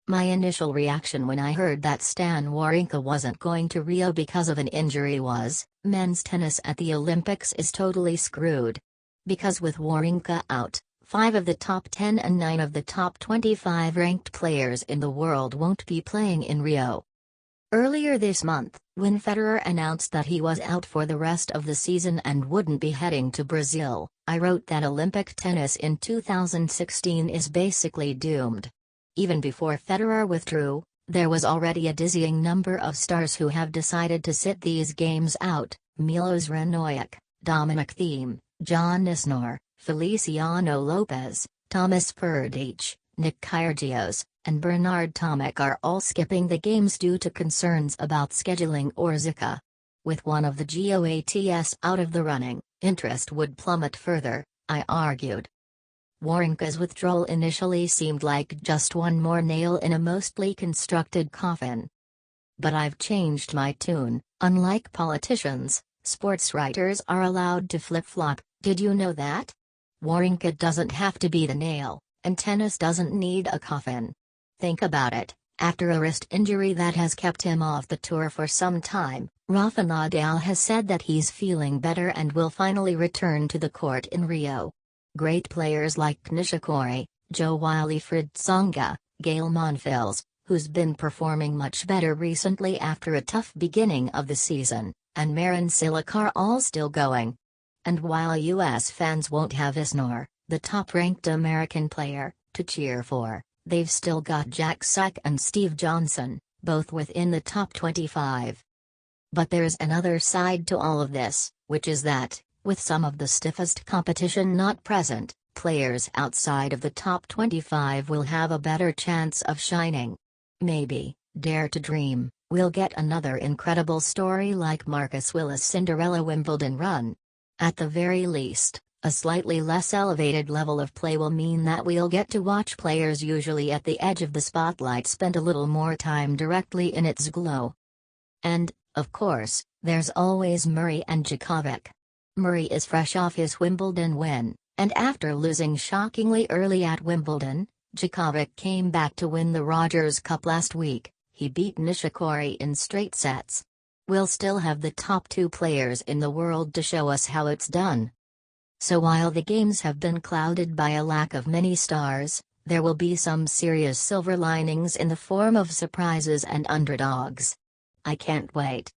My initial reaction when I heard that Stan Wawrinka wasn't going to Rio because of an injury was, men's tennis at the Olympics is totally screwed. Because with Wawrinka out, 5 of the top 10 and 9 of the top 25 ranked players in the world won't be playing in Rio. Earlier this month, when Federer announced that he was out for the rest of the season and wouldn't be heading to Brazil, I wrote that Olympic tennis in 2016 is basically doomed. Even before Federer withdrew, there was already a dizzying number of stars who have decided to sit these games out: Milos Raonic, Dominic Thiem, John Isner, Feliciano Lopez, Thomas Berdych, Nick Kyrgios, and Bernard Tomic are all skipping the games due to concerns about scheduling or Zika. With one of the GOATs out of the running, interest would plummet further, I argued. Wawrinka's withdrawal initially seemed like just one more nail in a mostly constructed coffin. But I've changed my tune. Unlike politicians, sports writers are allowed to flip-flop. Did you know that? Wawrinka doesn't have to be the nail, and tennis doesn't need a coffin. Think about it. After a wrist injury that has kept him off the tour for some time, Rafa Nadal has said that he's feeling better and will finally return to the court in Rio. Great players like Nishikori, Jo-Wilfried Tsonga, Gael Monfils, who's been performing much better recently after a tough beginning of the season, and Marin Cilic are all still going. And while US fans won't have Isner, the top-ranked American player, to cheer for, they've still got Jack Sock and Steve Johnson, both within the top 25. But there's another side to all of this, which is that, with some of the stiffest competition not present, players outside of the top 25 will have a better chance of shining. Maybe, dare to dream, we'll get another incredible story like Marcus Willis' Cinderella Wimbledon run. At the very least, a slightly less elevated level of play will mean that we'll get to watch players usually at the edge of the spotlight spend a little more time directly in its glow. And, of course, there's always Murray and Djokovic. Murray is fresh off his Wimbledon win, and after losing shockingly early at Wimbledon, Djokovic came back to win the Rogers Cup last week. He beat Nishikori in straight sets. We'll still have the top 2 players in the world to show us how it's done. So while the games have been clouded by a lack of many stars, there will be some serious silver linings in the form of surprises and underdogs. I can't wait.